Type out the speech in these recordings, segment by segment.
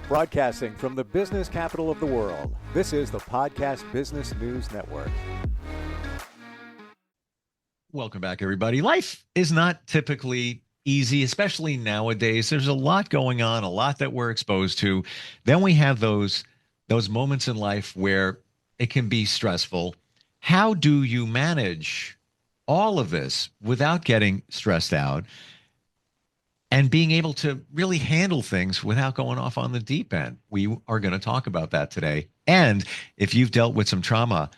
Broadcasting from the business capital of the world, this is the Podcast Business News Network. Welcome back, everybody. Life is not typically easy, especially nowadays. There's a lot going on, a lot that we're exposed to. Then we have those moments in life where it can be stressful. How do you manage all of this without getting stressed out and being able to really handle things without going off on the deep end? We are going to talk about that today. And if you've dealt with some trauma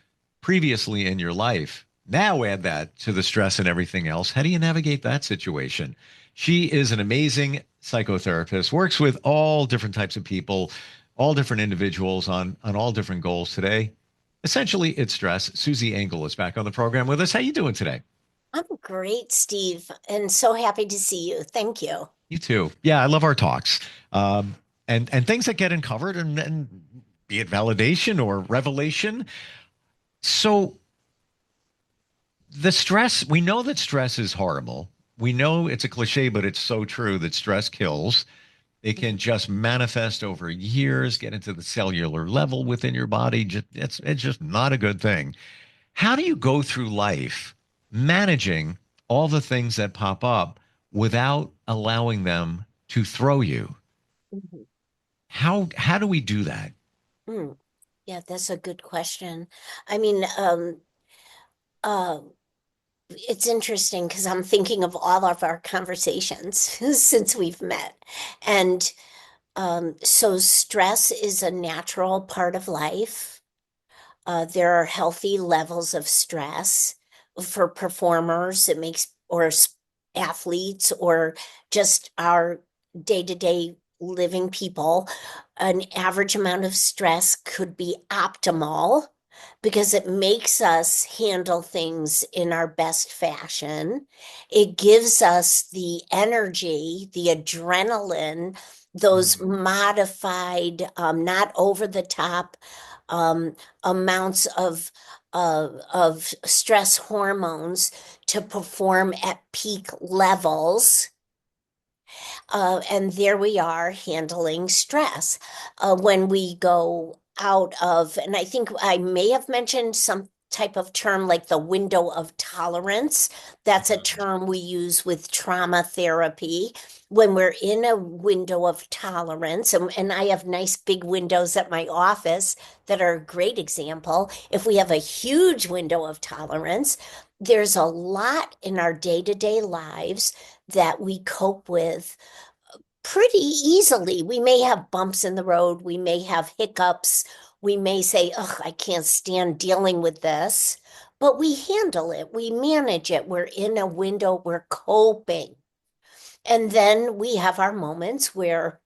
previously in your life, now add that to the stress and everything else. How do you navigate that situation? She is an amazing psychotherapist, works with all different types of people, all different individuals on all different goals today. Essentially, it's stress. Susie Engel is back on the program with us. How you doing today? I'm great, Steve, and so happy to see you. Thank you. You too. Yeah, I love our talks. And things that get uncovered and be it validation or revelation. So the stress, we know that stress is horrible. We know it's a cliche, but it's so true that stress kills. It can just manifest over years, get into the cellular level within your body. It's just not a good thing. How do you go through life managing all the things that pop up without allowing them to throw you? Mhm. How do we do that? Yeah, that's a good question. I mean, uh, it's interesting because I'm thinking of all of our conversations since we've met. And so stress is a natural part of life. There are healthy levels of stress for performers. It makes, or athletes, or just our day-to-day living people. An average amount of stress could be optimal because it makes us handle things in our best fashion. It gives us the energy, the adrenaline, those modified, not over the top amounts of stress hormones to perform at peak levels. And there we are handling stress. When we go out of, and I think I may have mentioned some type of term like the window of tolerance. That's a term we use with trauma therapy. When we're in a window of tolerance, and I have nice big windows at my office that are a great example. If we have a huge window of tolerance, there's a lot in our day-to-day lives that we cope with pretty easily. We may have bumps in the road, we may have hiccups, we may say, "Ugh, I can't stand dealing with this," but we handle it, we manage it, we're in a window, we're coping. And then we have our moments where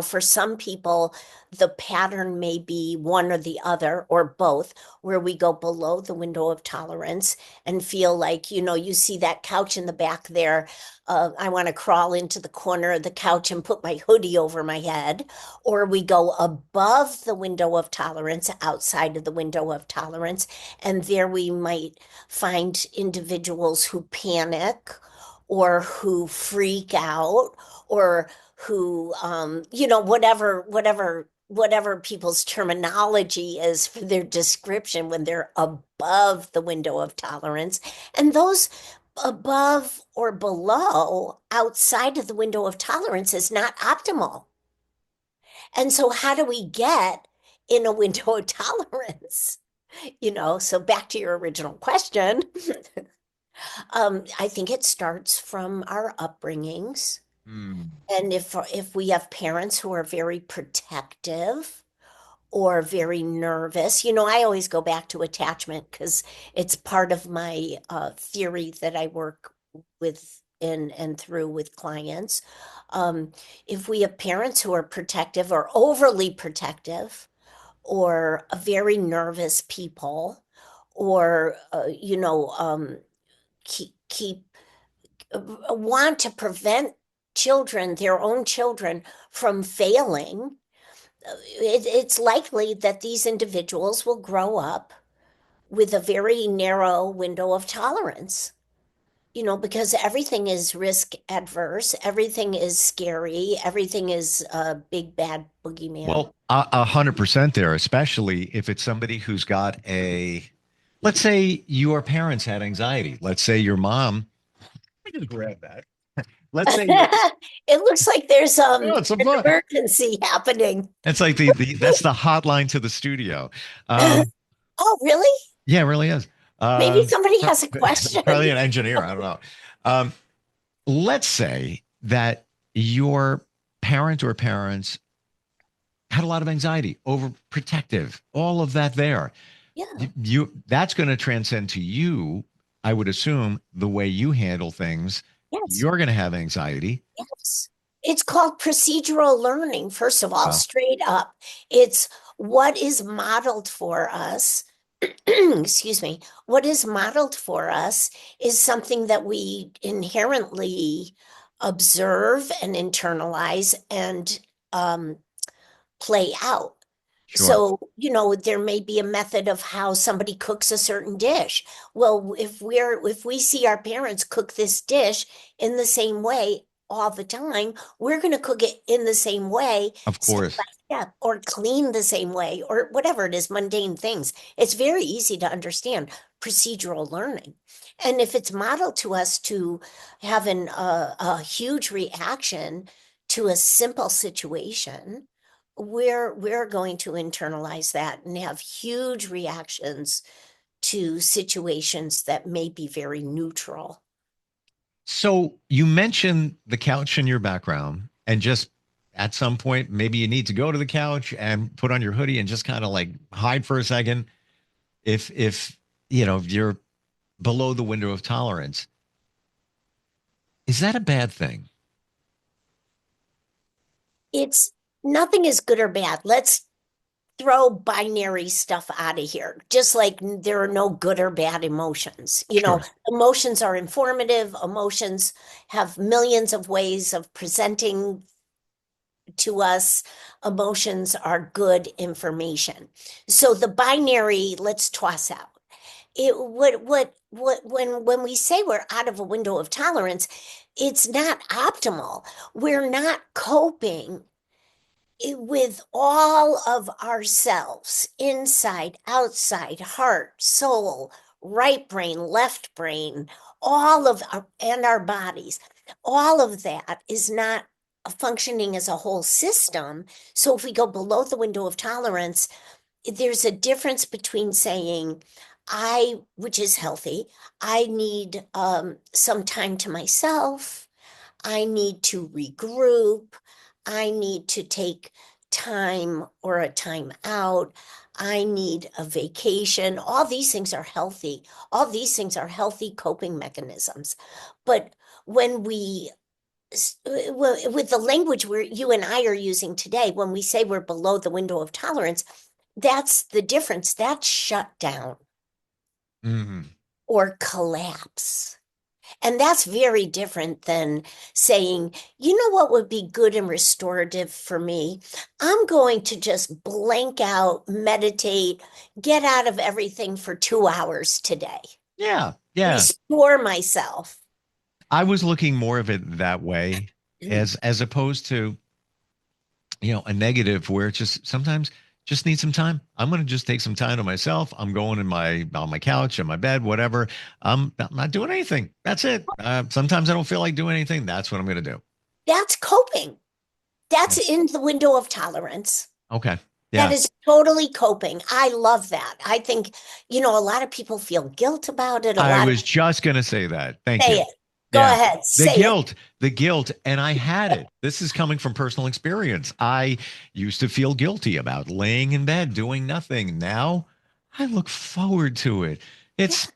for some people, the pattern may be one or the other or both, where we go below the window of tolerance and feel like, you see that couch in the back there. I want to crawl into the corner of the couch and put my hoodie over my head. Or we go above the window of tolerance, outside of the window of tolerance. And there we might find individuals who panic or who freak out or who whatever people's terminology is for their description when they're above the window of tolerance. And those above or below, outside of the window of tolerance, is not optimal. And so how do we get in a window of tolerance? So back to your original question. I think it starts from our upbringings. And if we have parents who are very protective or very nervous, I always go back to attachment because it's part of my theory that I work with and through with clients. If we have parents who are protective or overly protective or very nervous people, or keep want to prevent their own children, from failing, it's likely that these individuals will grow up with a very narrow window of tolerance. because everything is risk adverse, everything is scary, everything is a big bad boogeyman. Well, 100% there, especially if it's somebody who's got let's say your parents had anxiety. Let's say your mom, I just grab that. Let's say your, It looks like there's oh, it's a an bug. emergency happening. It's like that's the hotline to the studio. Um, Oh, really? yeah, it really is. Maybe Um, somebody has a question. Probably an engineer. I don't know. Um, let's say that your parent or parents had a lot of anxiety, overprotective, all of that there. Yeah. That's going to transcend to you, I would assume, the way you handle things. Yes. You're going to have anxiety. Yes. It's called procedural learning, first of all, Well, straight up. It's what is modeled for us. Excuse me. What is modeled for us is something that we inherently observe and internalize and play out. sure. So, there may be a method of how somebody cooks a certain dish. Well, if we see our parents cook this dish in the same way all the time, we're going to cook it in the same way, Of step by course. step, or clean the same way, or whatever it is, mundane things. It's very easy to understand procedural learning. And if it's modeled to us to have a huge reaction to a simple situation, we're going to internalize that and have huge reactions to situations that may be very neutral. So you mentioned the couch in your background, and just at some point, maybe you need to go to the couch and put on your hoodie and just kind of like hide for a second. If you're below the window of tolerance, is that a bad thing? It's nothing is good or bad. Let's throw binary stuff out of here. Just like there are no good or bad emotions. Sure. Emotions are informative. Emotions have millions of ways of presenting to us. Emotions are good information. So the binary, let's toss out. When we say we're out of a window of tolerance, it's not optimal. We're not coping with all of ourselves, inside, outside, heart, soul, right brain, left brain, and our bodies. All of that is not functioning as a whole system. So if we go below the window of tolerance, there's a difference between saying, which is healthy, I need some time to myself. I need to regroup. I need to take time or a time out. I need a vacation. All these things are healthy. All these things are healthy coping mechanisms. But when with the language you and I are using today, when we say we're below the window of tolerance, that's the difference. That's shut down Mhm. or collapse. And that's very different than saying, you know what would be good and restorative for me? I'm going to just blank out, meditate, get out of everything for 2 hours today, Yeah. Yeah. restore myself. I was looking more of it that way, as opposed to, a negative where it's just sometimes just need some time. I'm going to just take some time to myself. I'm going on my couch, in my bed, whatever. I'm not doing anything. That's it. Sometimes I don't feel like doing anything. That's what I'm going to do. That's coping. That's Yeah. in the window of tolerance. Okay. That Yeah. is totally coping. I love that. I think, a lot of people feel guilt about it. A I lot of was just going to say that. Thank say you. it. Go Yeah. ahead, The say it. guilt, the guilt. And I had it. This is coming from personal experience. I used to feel guilty about laying in bed, doing nothing. Now I look forward to it. Yeah. It's,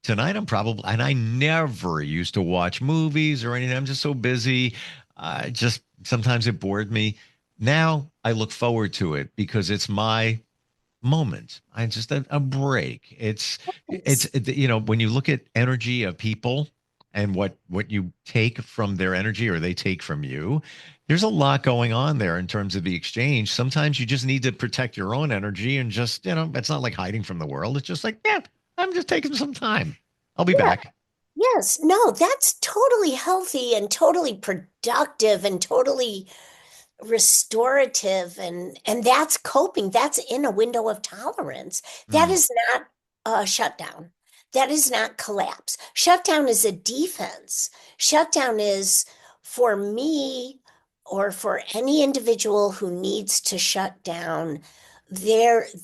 tonight I'm probably, and I never used to watch movies or anything. I'm just so busy. Just sometimes it bored me. Now I look forward to it because it's my moment. I just a break. When you look at energy of people and what you take from their energy or they take from you, there's a lot going on there in terms of the exchange. Sometimes you just need to protect your own energy and just, it's not like hiding from the world. It's just like, yeah, I'm just taking some time I'll be back. Yes, no, that's totally healthy and totally productive and totally restorative, and that's coping. That's in a window of tolerance. That Mm, is not a shutdown. That is not collapse. Shutdown is a defense. Shutdown is for me or for any individual who needs to shut down.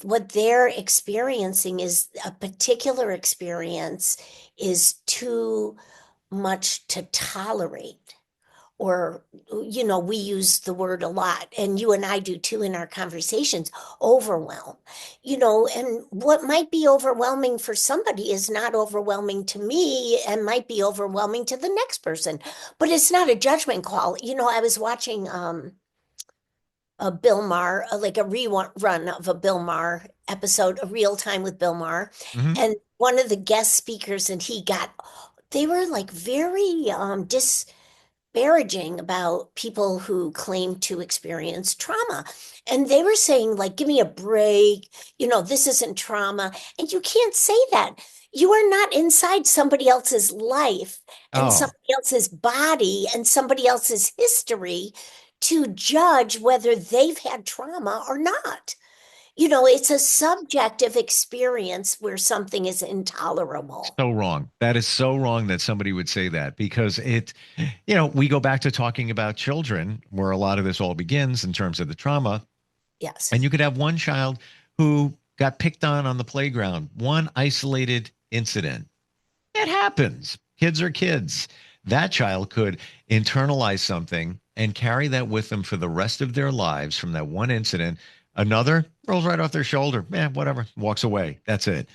What they're experiencing is a particular experience is too much to tolerate. Or, we use the word a lot, and you and I do too in our conversations, overwhelm. And what might be overwhelming for somebody is not overwhelming to me and might be overwhelming to the next person. But it's not a judgment call. I was watching a Bill Maher, like a rerun of a Bill Maher episode, a real time with Bill Maher. hmm And one of the guest speakers, and they were like very disparaging about people who claim to experience trauma. And they were saying, like, give me a break, this isn't trauma. And you can't say that. You are not inside somebody else's life and Oh, somebody else's body and somebody else's history to judge whether they've had trauma or not. It's a subjective experience where something is intolerable. so wrong. That is so wrong that somebody would say that because we go back to talking about children where a lot of this all begins in terms of the trauma. Yes. And you could have one child who got picked on the playground, one isolated incident. It happens. Kids are kids. That child could internalize something and carry that with them for the rest of their lives from that one incident. Another rolls right off their shoulder. Whatever, walks away. That's it.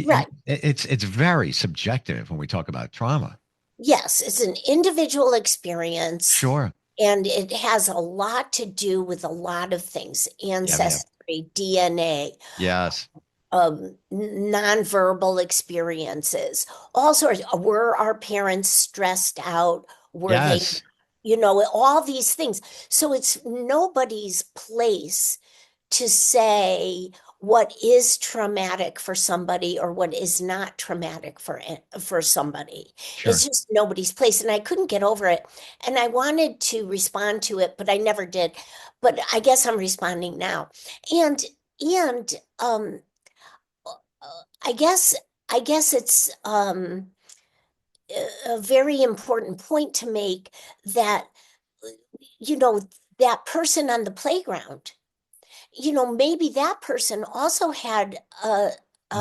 Right. It's very subjective when we talk about trauma. Yes, it's an individual experience, Sure. and it has a lot to do with a lot of things, Yeah. ancestry, DNA, Yes. nonverbal experiences, all sorts. Were our parents stressed out? Were they, Yes. all these things. So it's nobody's place to say what is traumatic for somebody or what is not traumatic for somebody. It's Sure. just nobody's place, and I couldn't get over it. And I wanted to respond to it, but I never did. But I guess I'm responding now. And I guess it's a very important point to make that you know that person on the playground, maybe that person also had a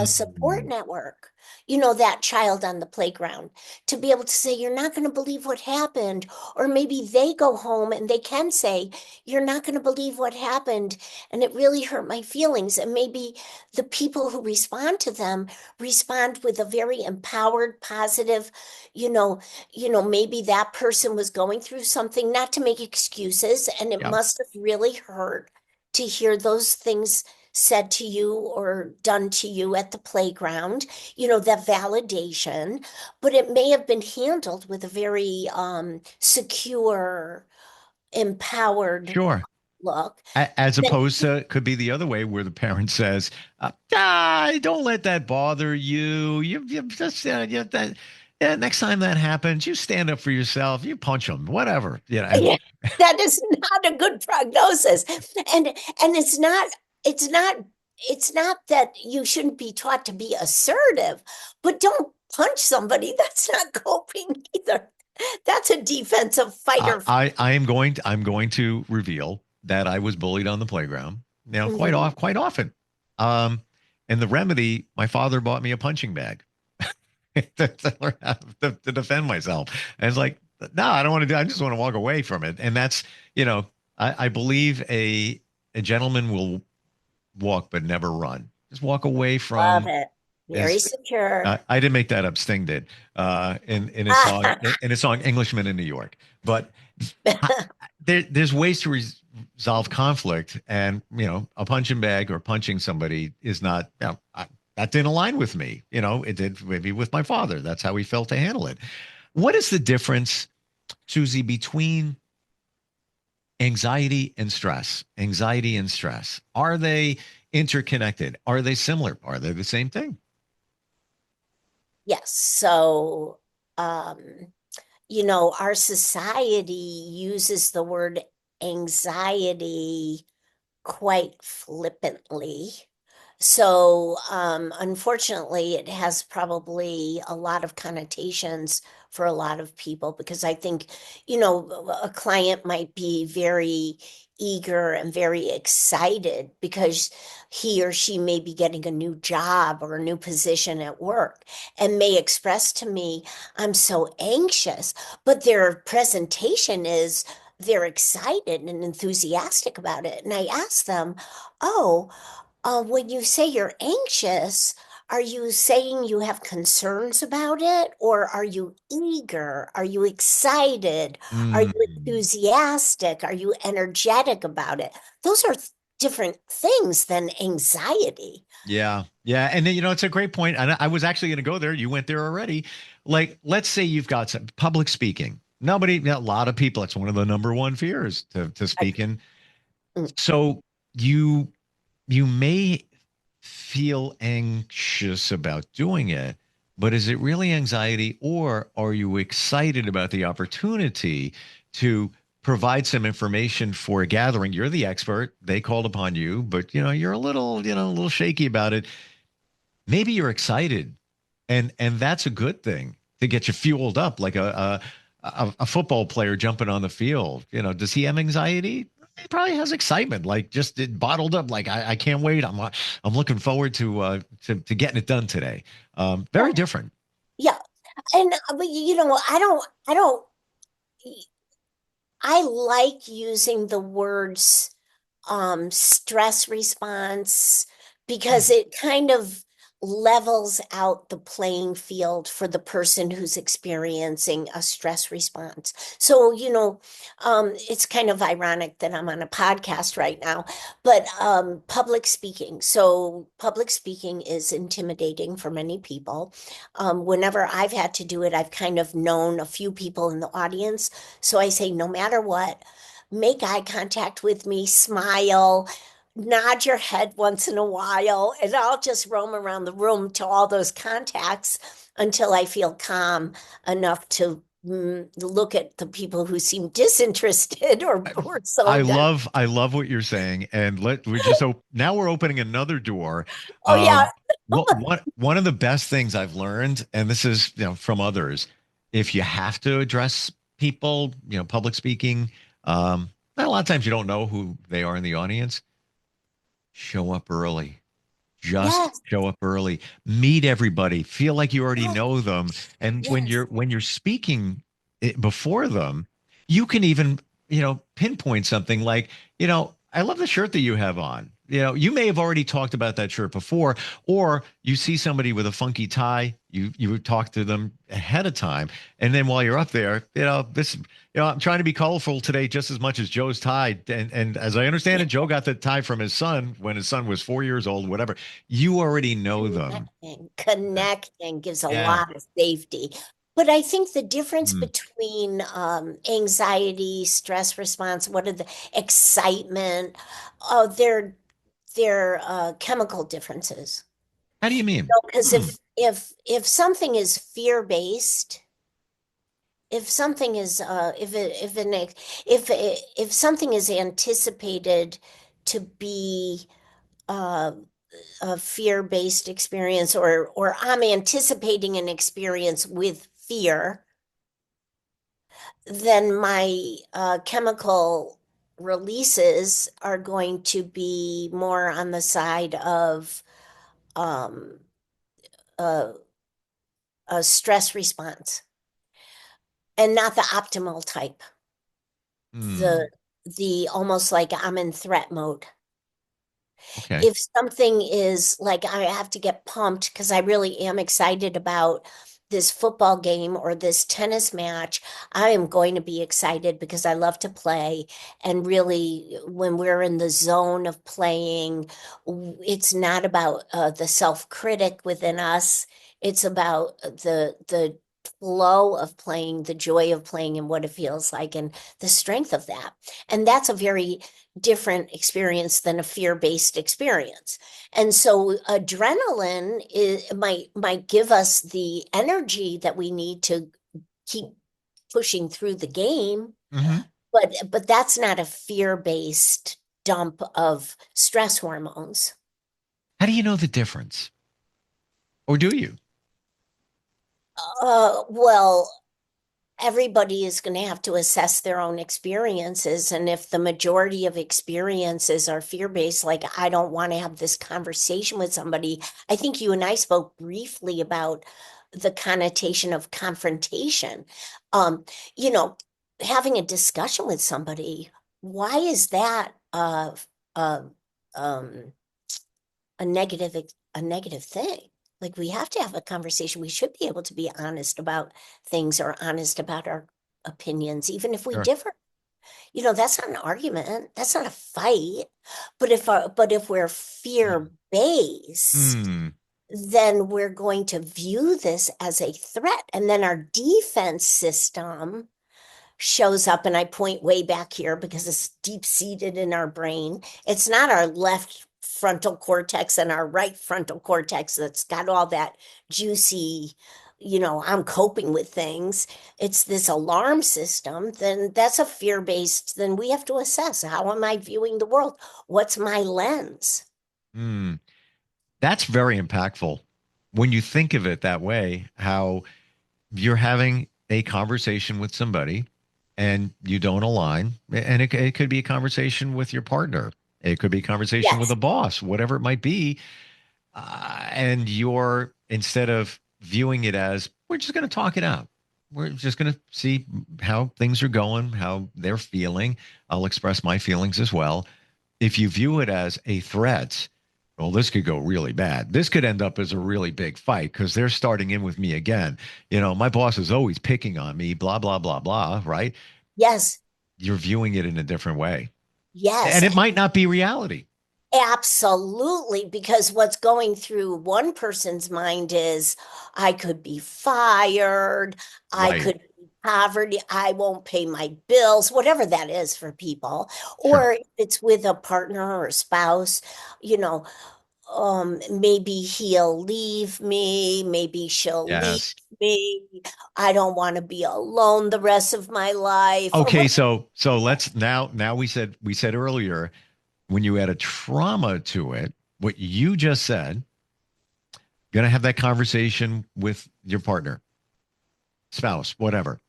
support Mhm. network, that child on the playground, to be able to say, you're not going to believe what happened. Or maybe they go home and they can say, you're not going to believe what happened. And it really hurt my feelings. And maybe the people who respond to them respond with a very empowered, positive, maybe that person was going through something, not to make excuses, and it Yeah. must have really hurt to hear those things said to you or done to you at the playground, that validation, but it may have been handled with a very secure, empowered Sure. look. As That, opposed to it could be the other way where the parent says, don't let that bother you. You just, that, yeah, next time that happens, you stand up for yourself, you punch them, whatever. And that is not a good prognosis. And it's not it's not that you shouldn't be taught to be assertive, but don't punch somebody. That's not coping either. That's a defensive fight or flight. I'm going to reveal that I was bullied on the playground. Mhm. Quite often. Um, and the remedy, my father bought me a punching bag to learn how to defend myself. And it's like, no, I don't want to do. I just want to walk away from it. And that's, I believe a gentleman will walk but never run. Just walk away Love from it. Very is. secure. I didn't make that up. Sting did in his song "Englishman in New York." But I, there's ways to resolve conflict, and a punching bag or punching somebody is not. That didn't align with me. It did maybe with my father. That's how he felt to handle it. What is the difference, Susie, between anxiety and stress? Anxiety and stress, are they interconnected? Are they similar? Are they the same thing? Yes. So, um, our society uses the word anxiety quite flippantly. So, unfortunately, it has probably a lot of connotations for a lot of people because I think, a client might be very eager and very excited because he or she may be getting a new job or a new position at work and may express to me, I'm so anxious, but their presentation is they're excited and enthusiastic about it. And I ask them, oh, when you say you're anxious, are you saying you have concerns about it, or are you eager? Are you excited? Are you Mm. enthusiastic? Are you energetic about it? Those are different things than anxiety. Yeah. Yeah. And then, it's a great point. And I was actually going to go there. You went there already. Like, let's say you've got some public speaking. A lot of people, it's one of the number one fears to I- speak in. mm, So you you may feel anxious about doing it, but is it really anxiety or are you excited about the opportunity to provide some information for a gathering? You're the expert. They called upon you, but you're a little shaky about it. Maybe you're excited and that's a good thing to get you fueled up like a football player jumping on the field. Does he have anxiety? He probably has excitement, like just it bottled up. Like I can't wait. I'm looking forward to getting it done today. Very different. yeah. And but I like using the words stress response because Mm. it kind of levels out the playing field for the person who's experiencing a stress response. So, it's kind of ironic that I'm on a podcast right now, but public speaking. So, public speaking is intimidating for many people. Whenever I've had to do it, I've kind of known a few people in the audience. So I say, no matter what, make eye contact with me, smile, nod your head once in a while, and I'll just roam around the room to all those contacts until I feel calm enough to look at the people who seem disinterested or so done. I love what you're saying, and now we're opening another door. Oh yeah. One of the best things I've learned, and this is from others, if you have to address people, public speaking, a lot of times you don't know who they are in the audience. Show up early. Just Yes. show up early. Meet everybody. Feel like you already Yes. know them. And Yes. when you're speaking before them, you can even, pinpoint something like, I love the shirt that you have on. You may have already talked about that shirt before, or you see somebody with a funky tie, you talk to them ahead of time. And then while you're up there, I'm trying to be colorful today just as much as Joe's tie. And as I understand it, Joe got the tie from his son when his son was 4 years old, whatever. You already know them. Connecting gives a Yeah. lot of safety. But I think the difference Mm. between anxiety, stress response, what are the excitement, they're chemical differences. How do you mean? Because Mm. if something is fear-based, if something is if something is anticipated to be uh, a fear-based experience or I'm anticipating an experience with fear, then my chemical releases are going to be more on the side of um, a, a stress response and not the optimal type. Mm. The almost like I'm in threat mode. Okay. If something is like I have to get pumped because I really am excited about this football game or this tennis match, I am going to be excited because I love to play. And really, when we're in the zone of playing, it's not about the self-critic within us. It's about the flow of playing, the joy of playing, and what it feels like, and the strength of that. And that's a very different experience than a fear-based experience. And so adrenaline might give us the energy that we need to keep pushing through the game, Hmm. but that's not a fear-based dump of stress hormones. How do you know the difference? Or do you? Well, everybody is going to have to assess their own experiences. And if the majority of experiences are fear-based, like I don't want to have this conversation with somebody, I think you and I spoke briefly about the connotation of confrontation. Um, you know, having a discussion with somebody, why is that uh, um, a negative thing? Like we have to have a conversation. We should be able to be honest about things or honest about our opinions, even if we Sure. differ. That's not an argument. That's not a fight. But if we're fear based, Hmm. then we're going to view this as a threat. And then our defense system shows up, and I point way back here because it's deep seated in our brain. It's not our left frontal cortex and our right frontal cortex that's got all that juicy, I'm coping with things. It's this alarm system. Then that's a fear-based. Then we have to assess, how am I viewing the world? What's my lens? Hmm. That's very impactful when you think of it that way, how you're having a conversation with somebody and you don't align. And it could be a conversation with your partner. It could be a conversation with Yes, a boss, whatever it might be. And you're, instead of viewing it as, we're just going to talk it out. We're just going to see how things are going, how they're feeling. I'll express my feelings as well. If you view it as a threat, well, this could go really bad. This could end up as a really big fight because they're starting in with me again. My boss is always picking on me, blah, blah, blah, blah, right? yes, You're viewing it in a different way. yes. And it might not be reality. Absolutely, because what's going through one person's mind is, I could be fired, I Right. could be poverty, I won't pay my bills, whatever that is for people. Sure. Or if it's with a partner or a spouse, you know, maybe he'll leave me, maybe she'll leave Yes. me. I don't want to be alone the rest of my life, or Okay, whatever. so let's now we said earlier, when you add a trauma to it, what you just said, gonna have that conversation with your partner, spouse, whatever.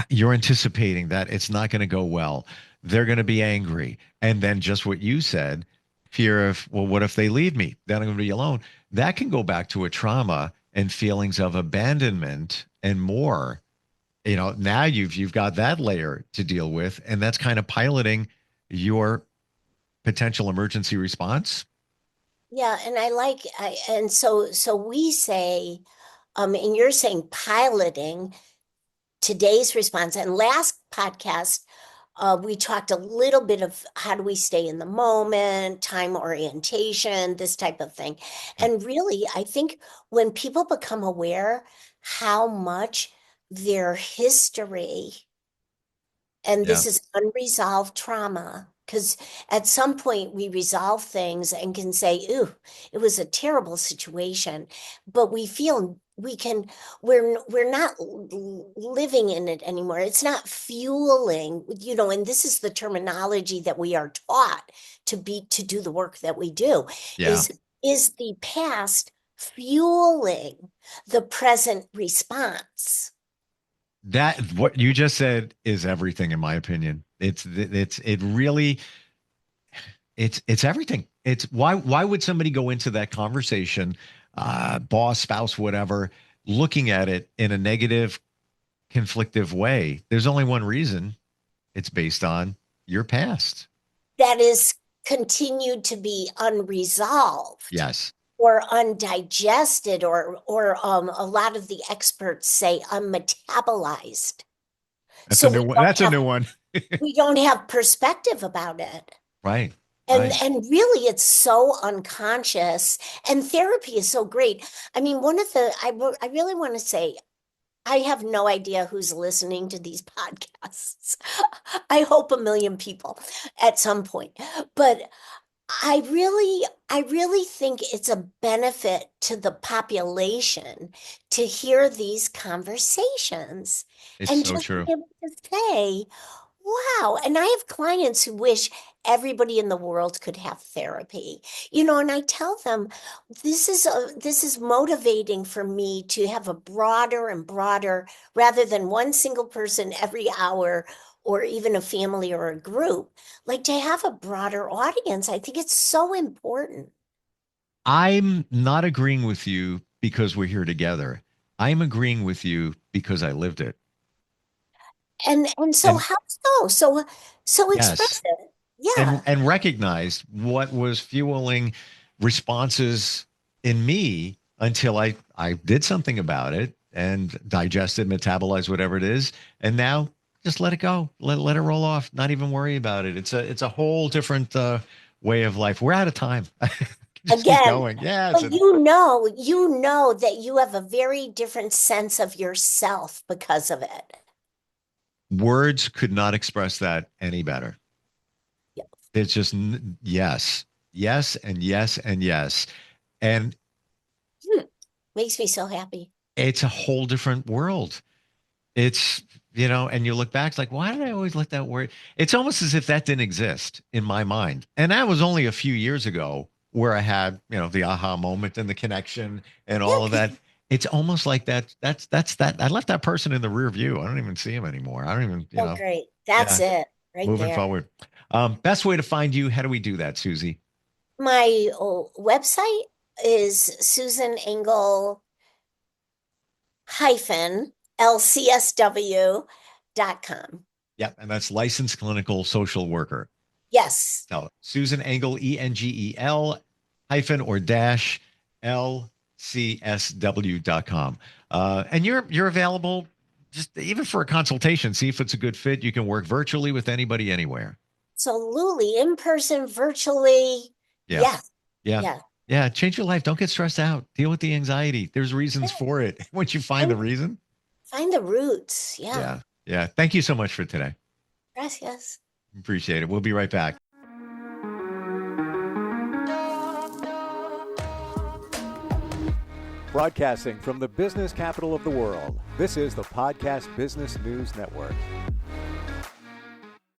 You're anticipating that it's not going to go well. They're going to be angry. And then just what you said, fear of, well, what if they leave me? Then I'm going to be alone. That can go back to a trauma and feelings of abandonment and more. Now you've got that layer to deal with, and that's kind of piloting your potential emergency response. Yeah, and and so we say, and you're saying piloting today's response. And last podcast, we talked a little bit of how do we stay in the moment, time orientation, this type of thing. And really, I think when people become aware how much their history, and Yeah. this is unresolved trauma, because at some point we resolve things and can say, ooh, it was a terrible situation, but we feel we're not living in it anymore. It's not fueling, and this is the terminology that we are taught to do the work that we do, Yeah. is the past fueling the present response? That what you just said is everything in my opinion. It really it's everything. It's why would somebody go into that conversation, boss, spouse, whatever, looking at it in a negative, conflictive way? There's only one reason. It's based on your past. That is continued to be unresolved Yes. or undigested, or a lot of the experts say unmetabolized. That's a So new one. That's a new one. we don't have perspective about it. Right. And Right. and really it's so unconscious, and therapy is so great. I mean, one of the I really want to say, I have no idea who's listening to these podcasts. I hope a million people at some point. But I really think it's a benefit to the population to hear these conversations It's and so just true. be able to say, wow. And I have clients who wish everybody in the world could have therapy, and I tell them this is motivating for me to have a broader and broader, rather than one single person every hour or even a family or a group, like to have a broader audience. I think it's so important. I'm not agreeing with you because we're here together. I'm agreeing with you because I lived it. And so And how so express yes, it. Yeah. and recognized what was fueling responses in me until I did something about it and digested, metabolized whatever it is, and now just let it go, let it roll off, not even worry about it. It's a whole different way of life. We're out of time. Just keep Again, going. Yeah, but you know that you have a very different sense of yourself because of it. words could not express that any better. Yeah. It's just yes, yes, and yes, and yes. And Hmm. Makes me so happy. it's a whole different world. It's, and you look back, it's like, why did I always let that word? It's almost as if that didn't exist in my mind. And that was only a few years ago where I had, the aha moment and the connection and Yeah, all of that. It's almost like that. That's that. I left that person in the rear view. I don't even see him anymore. I don't even, so great. That's yeah, it right moving there. forward. Best way to find you. How do we do that, Susie? My website is Susan Engel hyphen LCSW.com. Yep. And that's licensed clinical social worker. Yes. So Susan Engel, Engel hyphen or dash LCSW.com. And you're available just even for a consultation. See if it's a good fit. You can work virtually with anybody anywhere. Absolutely. In person, virtually. Yeah. Yes. Yeah. Yeah. Yeah. Change your life. Don't get stressed out. Deal with the anxiety. There's reasons for it. Once you find Find, the reason. find the roots. Yeah. Yeah. Yeah. Thank you so much for today. Gracias. Appreciate it. We'll be right back. Broadcasting from the business capital of the world, this is the Podcast Business News Network.